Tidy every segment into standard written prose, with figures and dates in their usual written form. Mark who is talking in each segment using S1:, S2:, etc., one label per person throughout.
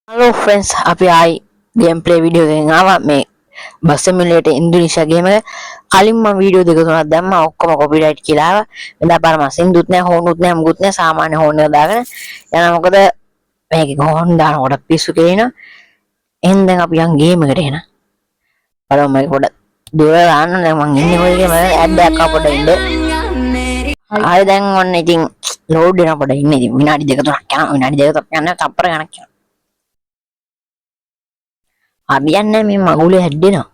S1: Hello friends, අපි ආයි gameplay video එකකින් ආවා මේ බස් සිමුලේටර් ඉන්දුනීසියා ගේම් එක. කලින් මම වීඩියෝ දෙක තුනක් දැම්මා ඔක්කොම copyright කියලා ආවා. එදා පාර මම සින්දුත් නැහැ හෝනුත් නැහැ මුකුත් නැහැ සාමාන්‍ය හෝන් එක දාගෙන යනවා. මොකද මේකේ හෝන් දානකොට පිස්සු කෙලිනවා. එහෙනම් දැන් අපි යන් ගේම් එකට එන. බලමු මේක පොඩ දුර දාන්න දැන් මං ඉන්නේ කොයි එකේ මම ඇඩ් එකක් ආව පොඩ ඉන්න. ආයෙ දැන් ඔන්න ඉතින් load වෙන පොඩ ඉන්නේ. ඉතින් විනාඩි දෙක තුනක් යනවා. විනාඩි දෙක තුනක් යනවා තප්පර ගණක් යනවා. හරියන්නේ මේ මගුලේ හැඩෙනවා.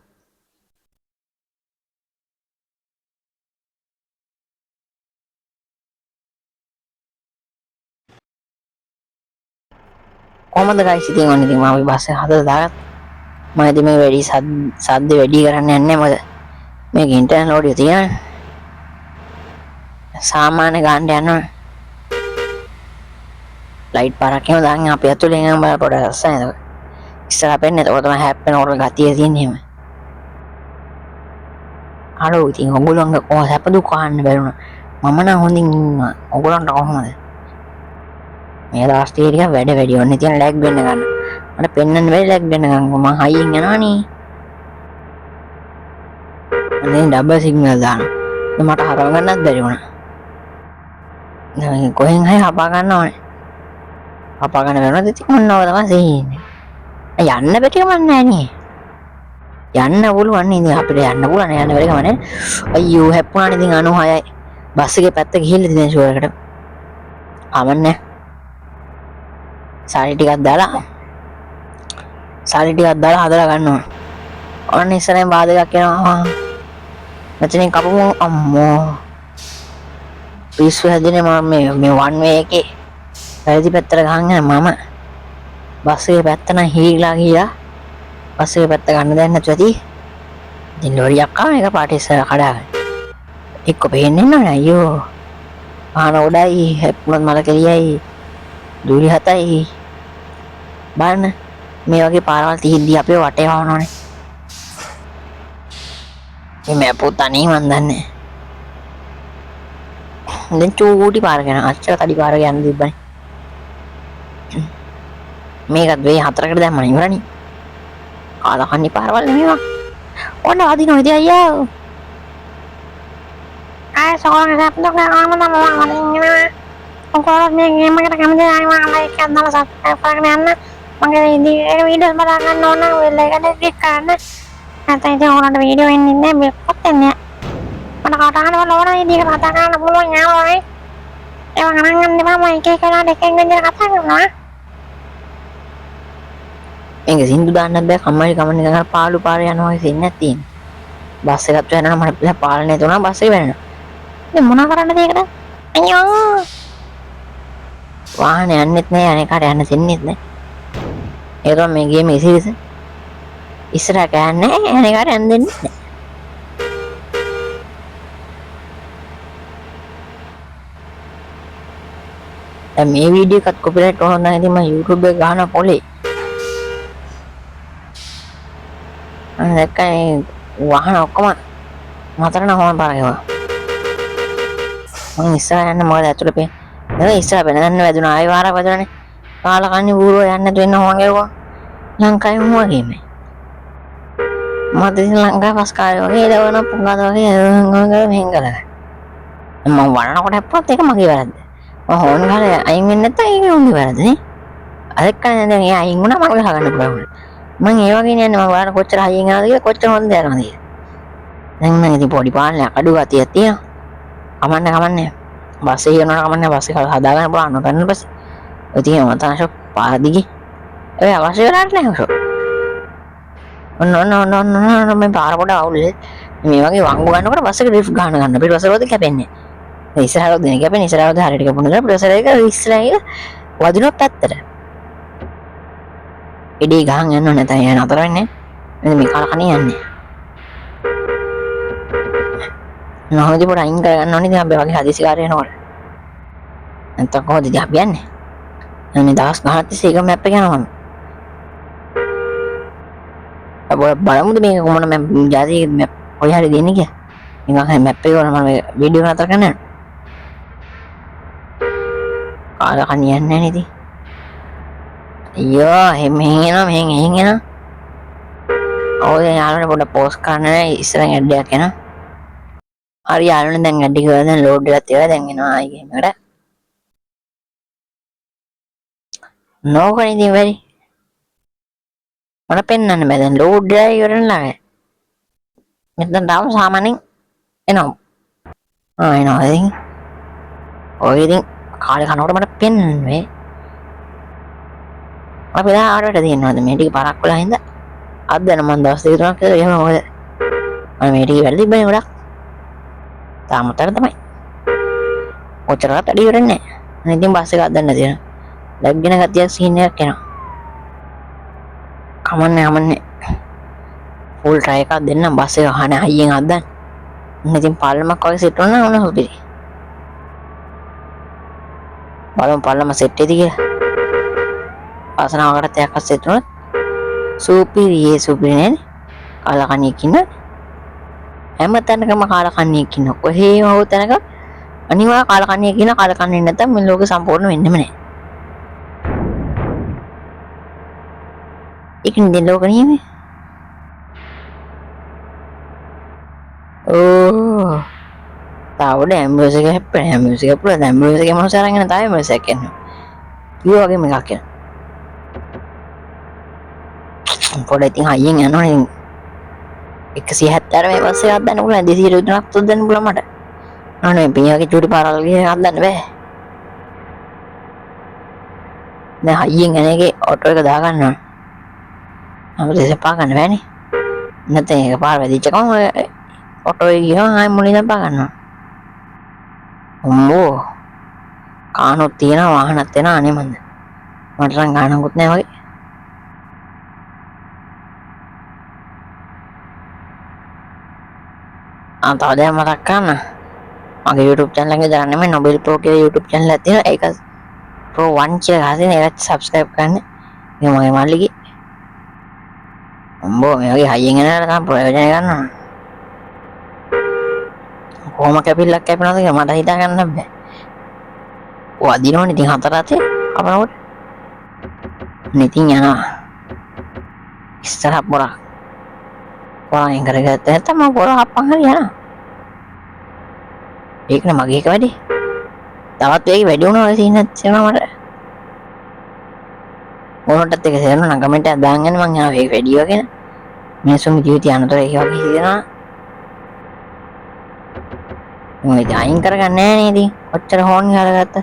S1: කොහමද guys ඉතින් ඔන්න ඉතින් මම අපි බස් එක හදලා දාගත්තා. මම ඉතින් මේ වැඩි සද්ද වැඩි කරන්න යන්නේ මොකද මේක ඉන්ටර්නල් ඔඩියෝ තියෙනවා. සාමාන්‍ය ගන්න යනවා. ලයිට් පාරක් එහෙම දාන්න අපි ඇතුලෙන් යන බල පොඩ රසයි. ඉස්සරහ පෙන්නේ ඒක තමයි හැප්පෙන ඕන ගතිය තියෙන්නේ එහෙම. අරෝ ඉතින් ඔයගොල්ලන්ගේ කොහොමද හැප දුක කන්න බැරුණා. මම නම් හොඳින් ඉන්නවා. ඔයගොල්ලන්ට කොහොමද? මේ ලාස්ට් එක ටික වැඩ වැඩි ඔන්න ඉතින් ලැග් වෙන්න ගන්න. මට පෙන්වන්න බැරි ලැග් වෙන්න ගන්න. මම හයියෙන් යනවනේ. දැන් ඩබල් සිග්නල් දානවා. මට හරව ගන්නත් බැරි වුණා. දැන් කොහෙන් හරි හපා ගන්න ඕනේ. හපා ගන්න බැරුණාද ඉතින් මොනවද තමයි සෙන්නේ. යන්න බැටි මන් නෑ නේ. යන්න පුළුවන් නේ ඉතින් අපිට යන්න පුළුවන් යන්න බැරි කම නෑ. අයියෝ හැප්පුණානේ ඉතින් 96යි. බස් එකේ පැත්ත ගිහිල්ලා ඉතින් ෂුවර් එකට. ආමන්නේ. සාරි ටිකක් දාලා හදලා ගන්නවා. ඔන්න ඉස්සරහින් වාදකයක් එනවා. මෙතනින් කපමු අම්මෝ. පිස්සු හැදෙන්නේ මම මේ වන් වේ එකේ වැරදි පැත්තට ගහන් යන මම බස් එකේ පැත්ත නම් හීලා ගියා. බස් එකේ පැත්ත ගන්න දෙන්නේ නැතුව ඇති. ඉතින් ලෝරියක් ආවා එක පාට ඉස්සර කඩාගෙන. එක්ක පේන්නේ නැහැ අයියෝ. පාන උඩයි හැප්පුණත් මල කෙලියයි. දූලි හතයි. බලන්න මේ වගේ පාරවල් තියෙද්දි අපේ වටේ වවනෝනේ. මේ පුතණී මන් දන්නේ. දැන් චූටි පාර යන අච්චර තඩි පාර යන්න තිබ්බනේ. මේකත් වෙයි හතරකට දැම්මම ඉවරනේ. කාලකන්ණි පාරවල් නෙමෙයිවා. ඔන්න අදිනවා ඉතින් අයියා. ආ සෝරන සප්නක ආවම තමයි ඔකෝරත් මේ ගේම් එකට කැමති ආවා ලයික් එකක් දාලා සබ්ස්ක්‍රයිබ් කරගෙන යන්න. මගේ වීඩියෝ බලා ගන්න ඕන වෙල් එකට ක්ලික් කරන්න. නැත්නම් ඉතින් ඔයාලට වීඩියෝ එන්නේ නැහැ බෙක්කොත් එන්නේ. මට කතාන වල ඕන විදිහට කතා කරන්න පුළුවන් යාළුවනේ. ඒව ගණන් ගන්න එපා මම එක එක කරලා එකෙන් විදිහට කතා කරනවා. මේක සින්දු දාන්නත් බෑ කම්මැලි කමන්නේ ගන්න පාළු පාරේ යනවා වගේ ඉන්නේ නැති. බස් එකත් යනවා මට පාලනේ තුනක් බස් එක වෙනවා. ඉතින් මොනා කරන්නද ඒකට? අයියෝ. වාහනේ යන්නෙත් නෑ අනේ කාට යන්න දෙන්නෙත් නෑ. ඒක තමයි මේ ගේමේ සීරියස්. ඉස්සරහ ගන්නේ අනේ කාට යන්න දෙන්නෙත් නෑ. දැන් මේ වීඩියෝ එකත් කොපිරයිට් වුණා නම් ඉතින් මම YouTube එක ගහන පොලේ. අනේ දැක්කේ වාහන ඔක්කොම මතරන හොම පාරේවා. මම ඉස්සරහ යන්න මොකද ඇතුළේ පේ. නේද ඉස්සරහ වෙනදන්න වැදුනා ආයෙ වාරක් වැදුනානේ. කාලකන්ණි බූරුව යන්න නැතු වෙන හොම ගෙවුවා. ලංකාවේ මොනවා ගේමේ. මට ඉතින් ලංකාවේ පස් කාලේ වගේ දවන පුංගාද වගේ මෙහෙන් කරලා. මම වරනකොට හැප්පුවත් ඒක මගේ වැරද්ද. මම හොන් ගාලා අයින් වෙන්නේ නැත්නම් ඒක උන්ගේ වැරද්ද නේ. අරක කන්නේ දැන් එයා අයින් වුණා මම ගහ ගන්න පුළුවන්. මම ඒ වගේ නෑනේ මම වරන කොච්චර හයියෙන් යනවද කියලා කොච්චර හොඳද යනවද කියලා. දැන් මම ඉතින් පොඩි පාලනයක් අඩු ගතියක් තියෙනවා. කමන්නේ. බස් එක යනවා කමන්නේ බස් එක හදාගන්න පුළුවන් නොපැන්න බස්. ඉතින් මතනශ පාර දිගේ. ඒ අවශ්‍ය වෙලාවට නෑ ඔෂෝ. ඔන්න මේ පාර පොඩ අවුල්නේ. මේ වගේ වංගු ගන්නකොට බස් එක ඩ්‍රිෆ්ට් ගන්න පිටවසරවද කැපෙන්නේ. ඒ ඉස්සරහට දෙන කැපෙන්නේ ඉස්සරහට හරියට කැපුණා පිටවසර එක ඉස්සරහට වදිනවා පැත්තට. ඉඩි ගහන් යන්න නැතයි යන අතර වෙන්නේ. මේ කාලකණේ යන්නේ. නෝදි පොඩ අයින් කරගන්න ඕනේ ඉතින් අපි වගේ හදිසි කාර්ය යනකොට. නැත්නම් කොහොමද ඉතින් අපි යන්නේ? මේ දවස් ගහක් තිස්සේ එක මැප් එක යනවා මම. අපෝ බලමුද මේක කොහොමද මම ජාතියේ මැප් කොයි හරි දෙන්නේ කියලා. නිකන් මැප් එක වල මම වීඩියෝ නතර කරන්න. කාලකණ්ණි යන්නේ නැහැ නේද? අයියෝ මෙහෙන් එනවා මෙහෙන් එනවා. ඔය යාළුවනේ පොඩ පෝස්ට් කරන්න ඉස්සරහින් ඇඩ් එකක් එනවා. හරි යාළුවනේ දැන් ඇඩ් එක දැන් ලෝඩ් වෙලා තියෙනවා දැන් එනවා ආයි ගේම් එකට. නෝකනේ ඉතින් වැඩි. මට පෙන්වන්න බෑ දැන් ලෝඩ් වෙලා ඉවරලා. මෙතන තාම සාමාන්‍යයෙන් එනවා. එනවා ඉතින්. ඔය ඉතින් කාලේ කනකොට මට පෙන්වන්නේ. අපි දැන් ආඩට තියෙනවාද මේ ටික පරක් වෙලා හින්දා අද දැන් මම දවස් දෙක තුනක් විතර එහෙම මොකද මම මේ ටික වැඩ තිබ්බනේ ගොඩක් තාමතර තමයි ඔච්චරකට වැඩි වෙන්නේ නැහැ ඉතින් බස් එකක් ගන්න තියෙනවා ලැබ්ගෙන ගතියක් සීන් එකක් එනවා කමන්නේ ෆුල් ට්‍රයි එකක් දෙන්න බස් එක අහන හයියෙන් අද්දන්න ඉතින් පාර්ලිමක් වගේ සෙට් වුණා ඕන සුපිරි බලමු පාර්ලිම සෙට් එකද කියලා ආසනාවකට තයක් අස්සෙත් උනොත් සුපිරියේ සුපිරිනේ කාලකණියෙක් ඉන්න හැම තැනකම කාලකණියෙක් ඉන්න කොහේම හෝ තැනක අනිවා කාලකණියෙක් ඉන්න කාලකණියෙක් නැත්තම් මේ ලෝකෙ සම්පූර්ණ වෙන්නෙම නැහැ ඒක නෙද ලෝක නියමයි ඕ තාවඩ ඇම්බුලන්ස් එක හැප්පෙන ඇම්බුලන්ස් එක පුරා ඇම්බුලන්ස් එකේ මොනවද අරගෙන තාම ඇම්බුලන්ස් එකක් යනවා ඊ වගේ එකක් යනවා පොඩ ඉතින් හයියෙන් යනවනේ 170 මේ බස් එකක් ගන්න පුළුවන් 203ක් තුන් දෙන්න පුළුවන් මට අනේ පියාගේ චූටි පාරවල් ගිහින් හදන්න බෑ දැන් හයියෙන් යන එකේ ඔටෝ එක දා ගන්නවා අපිට දෙපා ගන්න බෑනේ නැත්නම් ඒක පාර වැදිච්ච ගමන් ඔටෝ එක ගිහම ආයෙ මුලින්ම පා ගන්නවා අම්මෝ කානොත් තියෙන වාහනත් වෙන අනේ මන්ද මට නම් ගානකුත් නැහැ වගේ තව දැන් මතක් කරන්න මගේ YouTube channel එකේ දාන්න නෙමෙයි Nobel Pro කියලා YouTube channel එකක් තියෙනවා ඒක Pro 1 කියලා හදින ඒකට subscribe කරන්න මේ මගේ මල්ලිගේ අම්බෝ මේ වගේ හයියෙන් එනකොට තමයි ප්‍රයෝජන ගන්නවා කොහොම කැපිල්ලක් කැපෙනවද කියලා මට හිතා ගන්න බෑ ඔය අදිනවනේ ඉතින් හතර අතේ අපනකොට ඉතින් යනවා ඉස්සරහ පොරක් පොරෙන් කරගත්ත නැත්නම් මම පොර හප්පන් හරි යනවා ඒක නේ මගේ එක වැඩි තවත් වේගෙ වැඩි වුණා ඔය සීන් එකක් තියෙනවා මට මොනටත් එක සේරන නම් කමෙන්ට් එකක් දාන්න යන්න මං ආවේ වැඩි වගේ මිනිස්සුන්ගේ ජීවිතය අනතර ඒක වගේ හිතෙනවා මොකද අයින් කරගන්නේ නැහැ නේද ඔච්චර හොන් ගහලාගත්ත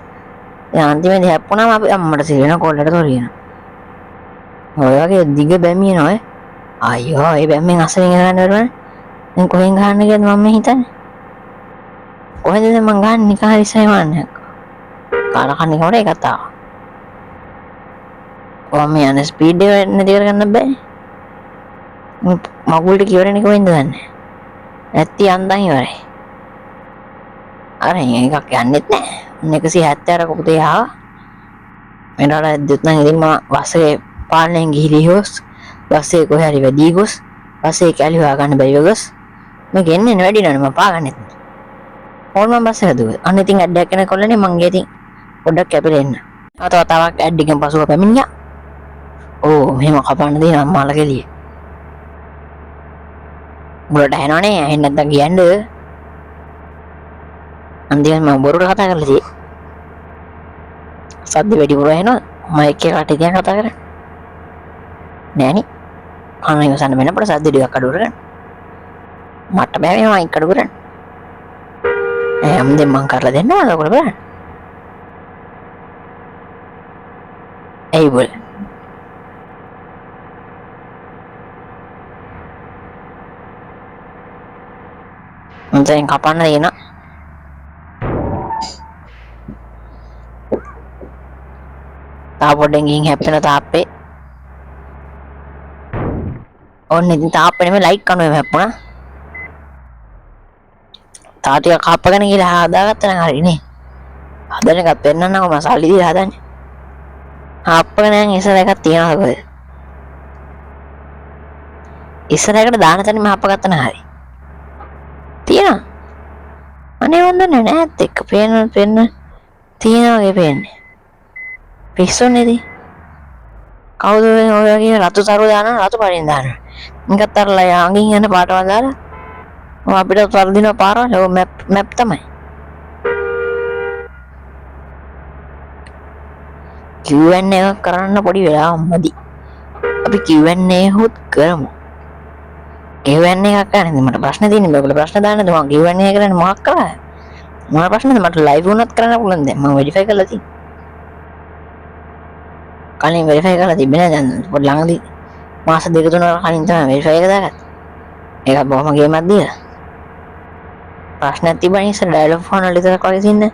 S1: දැන් අන්තිමේදී හැප්පුණාම අපි අම්මට සිරෙන කොල්ලට තොරියන ඔය වගේ දිග බැමියනවා අයියෝ ඒ බැම්මෙන් අසලින් ගන්න බැරුවනේ දැන් කොහෙන් ගහන්න කියලාද මම හිතන්නේ කොහෙද මං ගන්න නිකන් හරි සයිමන්නේ කාලකන්නේ කොහොමද ඒක තාම ඔම යන ස්පීඩ් එක නැති කරගන්න බෑ මගුල්ට කිවරන්නේ කොහෙන්ද දන්නේ නැත්ති අන්දන් ඉවරයි අර එකක් යන්නෙත් නෑ 170 කුතේ ආවා මෙන්නට දෙත් නම් ඉතින් මම බස් එකේ පාලනයෙන් ගිහිලි හොස් බස් එකේ කොහේ හරි වැඩි ගොස් බස් එකේ කැලි හොයා ගන්න බැරිව ගොස් මම ගෙන්නේ වැඩි නෑ මම පාගන්නෙත් ඕන මම බස් එක දුව අන්න ඉතින් ඇඩ් එකක් කෙනෙක් කොල්ලනේ මං ගියේ ඉතින් පොඩ්ඩක් කැපිලා එන්න තවත් ඇඩ් එකෙන් පසුව පැමිණියා ඕ මෙහෙම කපන්න දෙන අම්මාලා කෙලිය උඹලට ඇහෙනවනේ ඇහෙන්නේ නැත්නම් කියන්නේ අන්තිමට මම බොරුට කතා කරලා තියෙන්නේ සද්ද වැඩිපුර ඇහෙනවා මයික් එක කටේ තියන් කතා කරන්නේ නෑනේ කන ඉවසන්න වෙනකොට සද්ද ටිකක් අඩු කරගන්න මට බෑ මේ මයික් අඩු කරන්න හැමදේම මං කරලා දෙන්නම් ඔයාලා බලන්න ඇයි බොල දැන් කපන්න දෙන තාපොඩෙන් ගිහින් හැප්පෙන තාප්පේ ඔන්න ඉතින් තාප්පේ නෙමෙයි ලයිට් කනුවේ හැප්පුණා තාටිය කප්පගෙන ගිහලා හදාගත්තා නම් හරිනේ හදන එකත් පෙන්නන්නකො මම සල්ලි දීලා හදන්නේ හප්පගෙන යන ඉස්සර එකක් තියනවාද කොහෙද ඉස්සරහකට දාන තැන මම හප්පගත්තා නම් හරි තියනවා අනේ හොඳ නෑත් එක්ක පේන තියනවා වගේ පේන්නේ පිස්සුනේද කවුද ඔය වගේ රතු සරු දානවා රතු පාටින් දානවා. නිකත් අර ළඟින් යන පාටවල් දාලා අපිට වර්ධින පාරවල් ඔය මැප් තමයි. Q&A එකක් කරන්න පොඩි වෙලාවක් මදි. අපි Q&A හොත් කරමු. Q&A එකක් කරන්නේ මට ප්‍රශ්න තියෙනවා. ඔයගොල්ලෝ ප්‍රශ්න දාන්නද මම Q&A කරන්නේ මොකක් කරා? මොන ප්‍රශ්නද මට ලයිව් වුණත් කරන්න පුළුවන් දැන් මම වෙරිෆයි කරලා තියෙනවා. කලින් වෙරිෆයි කරලා තිබ්බේ නෑ දැන් පොඩි ළඟදී මාස දෙක තුනකට කලින් තමයි වෙරිෆයි එක දාගත්තේ. ඒක බොහොම ගේමක් දීලා. ප්‍රශ්නයක් තිබ්බනේ ඉස්සර ඩයලොග් ෆෝන් වල විතරක් වගේ තින්නේ.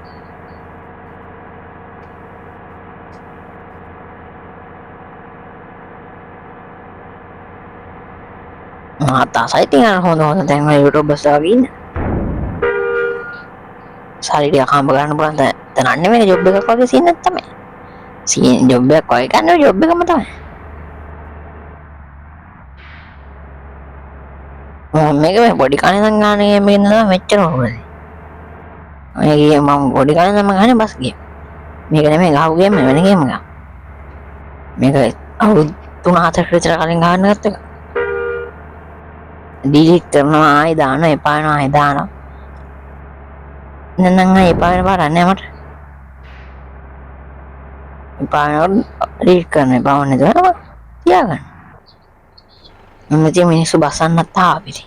S1: මාතාසයි තියන හොඳ දැන් ඔය YouTubeර්ස් වගේ ඉන්න. සාලිටිය හම්බ ගන්න පුළුවන් දැන් අන්නේ මේක ජොබ් එකක් වගේ සීනක් තමයි. සීන් ජොබ් එකක් වගේ ගන්න ජොබ් එකම තමයි. මේක මේ පොඩි කණේ නම් ගානේ මේක නේද මෙච්චර හොරයි. මේක මම පොඩි කණේ නම් ගානේ බස් ගේම්. මේක නෙමෙයි ගහපු ගේම් වෙන ගේම් එකක්. මේක අවුරුදු 3-4 විතර කලින් ගහන්න ගත්ත එක. ඩිලීට් කරනවා ආයෙ දානවා එපා වෙනවා ආයෙ දානවා. නං එපා වෙන පාරක් නෑ මට. එපා වෙනකොට ඩිලීට් කරන්න එපා වුනේ නේද? තියාගන්න. මෙතන මිනිස්සු බසන්නත් ආපිරි.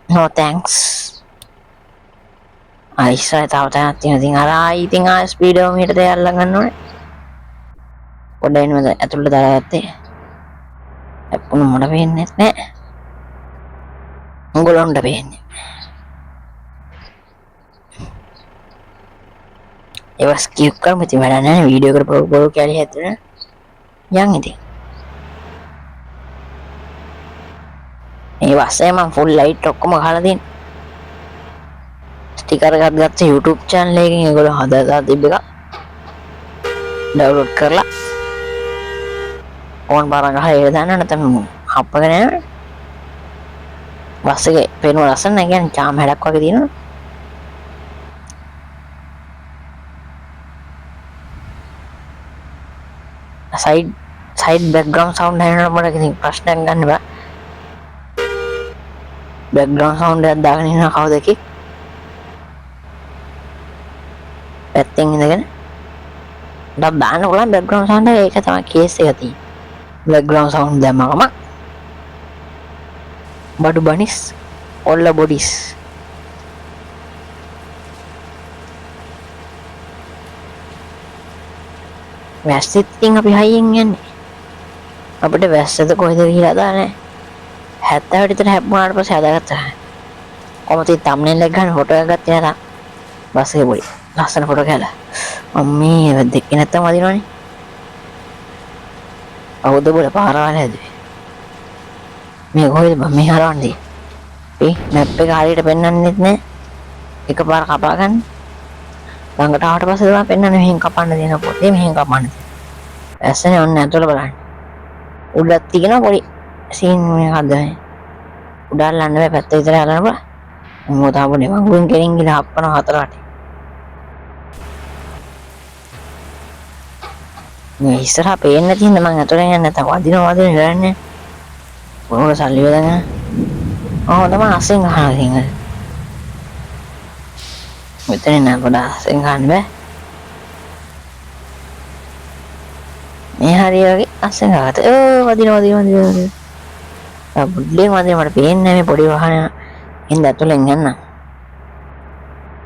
S1: No thanks. ආයිසයි තාම තියෙන ඉතින් අර ආයි ඉතින් ආ ස්පීඩ් එක මෙහෙට දෙයල්ලා ගන්න ඕනේ. පොඩ්ඩක් එන්නද ඇතුළට දාලා ගත්තේ. අපුණ මොඩ වෙන්නේ නැහැ. උඹලොන්ට වෙන්නේ. ඒවා ස්කිප් කරමු ඉතින් වැඩක් නැහැ වීඩියෝ එකට පොරෝ කැලේ හැදුණා. යන් ඉතින්. මේ වස්සේ මම ෆුල් ලයිට් ඔක්කොම ගහලා තියෙන. ස්ටිකර් එකක් ගත්ත YouTube channel එකකින් ඒගොල්ලෝ හදලා තිබ්බ එක. ඩවුන්ලෝඩ් කරලා ඕන් බාර ගහලා ඒක දාන්න නැත්නම් හප්පගෙන යනවා. බස් එකේ පේන ලස්සන නැහැ කියන්නේ චාම් හැඩක් වගේ තියෙනවා. සයිඩ් බෑග්ග්‍රවුන්ඩ් සවුන්ඩ් හැදෙනකොට මට ඉතින් ප්‍රශ්නයක් ගන්න බෑ. බෑග්ග්‍රවුන්ඩ් සවුන්ඩ් එකක් දාගෙන ඉන්න කවුද එකේ? පැත්තෙන් ඉඳගෙන ඩබ් දාන්න පුළුවන් බෑග්ග්‍රවුන්ඩ් සවුන්ඩ් එක ඒක තමයි කේස් එක තියෙන්නේ. බෑග්ග්‍රවුන්ඩ් සවුන්ඩ් දැම්මම බඩු බනිස් ඔල්ල බොඩිස් වැස්සෙත් ඉතින් අපි හයියෙන් යන්නේ. අපිට වැස්සද කොහෙද කියලා දාන්නේ. 70 විතර හැප්පුණාට පස්සේ හදාගත්තා. කොහොමද තම්නෙල් එක ගන්න ෆොටෝ එකක් ගත්තේ නැතා. බස් එකේ පොඩි ලස්සන ෆොටෝ කැලා. අම්මේ දෙකේ නැත්තම් වදිනවනේ. අවුද බල පාරවල් හැදුවේ. මේ කොහෙද මේ හරවන්නේ? මැප් එක හරියට පෙන්වන්නෙත් නෑ. එකපාර කපා ගන්න. ළඟට ආවට පස්සේ තමයි පෙන්වන්නේ මෙහෙන් කපන්න දෙන පොතේ මෙහෙන් කපන්න. ඇස්සනේ ඔන්න ඇතුළ බලන්න. උඩක් තියෙන පොඩි සීන් එකක් දැන්. උඩල්ලන්න බෑ පැත්ත විතර හදන්න බෑ. මොකද ආවනේ මම ගුන් කෙලින් ගිහලා හප්පන හතරට. මේ ඉස්සරහා පේන්න තියෙන මං අතරින් යන්නේ නැත්නම් වදිනවා ඉවරන්නේ. මොනවද සල්ලි වදගෙන? තමයි අසෙන් ගහනවා ඉතින්. මෙතන නෑ පොඩ අසෙන් ගන්න බෑ. මේ හරිය වගේ අසෙන් ගහත. වදිනවා. බුද්ධලේ මට පේන්නේ නැහැ මේ පොඩි වාහනය. ඉන්න ඇතුලෙන් යන්න.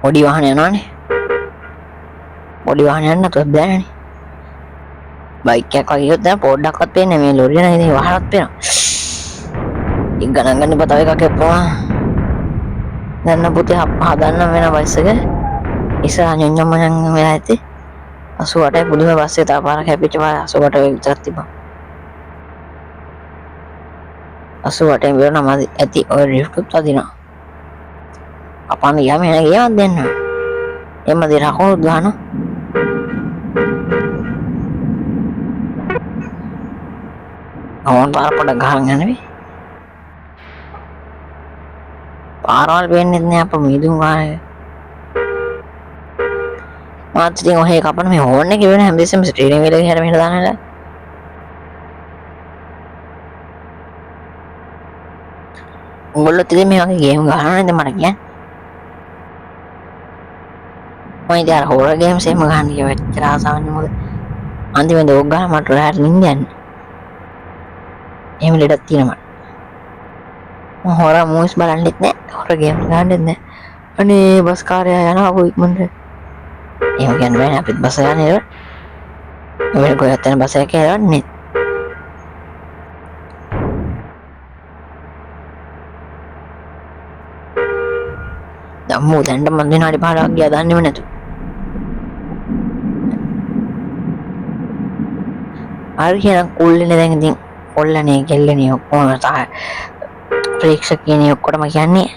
S1: පොඩි වාහන යනවනේ. පොඩි වාහන යන්න නැතුව බෑනේ. බයික් එකක් වගේ ගියොත් දැන් පොඩ්ඩක්වත් පේන්නේ මේ ලොරිය නම් ඉතින් වහලත් පේනවා. ඉක් ගණන් ගන්න බතව එකක් එප්පුවා. දැන් පුතේ හදන්න වෙන බස් එක. ඉස්සරහ ñoññම වෙලා ඇති. 88යි පුදුම බස් එක තා පාරක් හැපිච්ච පාර 88 විතරක් තිබ්බා. 88 වෙන නම ඇති ඔය රිෆ්ට් උත් අදිනවා. අපන්න ගියාම එන ගියාම දෙන්න. එම්ම දෙන කොහොමද ගහන? අවුන් පාර පොඩ ගහන් යන්නේ. පාරවල් වෙන්නේ නැහැ අප මිදුම් වාරේ. මාත් ඉතින් ඔහේ කපන මේ හෝන් එකේ වෙන හැමදෙස්සෙම ස්ටීරින් වීල් එක හැර මෙහෙට දාන්නලා. උඹලොත් ඉතින් මේ වගේ ගේම් ගහනවා නේද මට කියන්නේ. මම ඉතින් අර හොරර් ගේම්ස් එහෙම ගහන්න කියලා වෙච්චර ආසාවන්නේ මොකද. අන්තිමේදී ඕක ගහලා මට රැට නිින්ද යන්නේ. එහෙම ලෙඩක් තියෙනවා මට. මම හොරර් මූවිස් බලන්නෙත් නෑ. හොරර් ගේම්ස් ගහන්නෙත් නෑ. අනේ බස් කාර්යය යනවා කො ඉක්මනට. එහෙම කියන්න බෑනේ අපිත් බස් එක යන්නේ නේද? ඔය කොහෙත් යන බස් එක යන්නේ. දම්මෝ දැන්ට මන් විනාඩි 15ක් ගියා දන්නේම නැතු. හරි කියන කුල්ලනේ දැන් ඉතින් කොල්ලනේ කෙල්ලනේ ඔක්කොම සහ ප්‍රේක්ෂකයනේ ඔක්කොටම කියන්නේ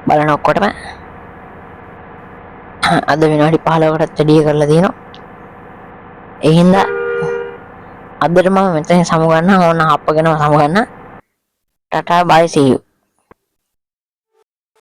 S1: බලන ඔක්කොටම අද විනාඩි 15කටත් වැඩි කරලා දිනවා. ඒ හින්දා අදට මම මෙතන සමු ගන්න ඕන අපගෙනම සමු ගන්න. Ta ta bye see you.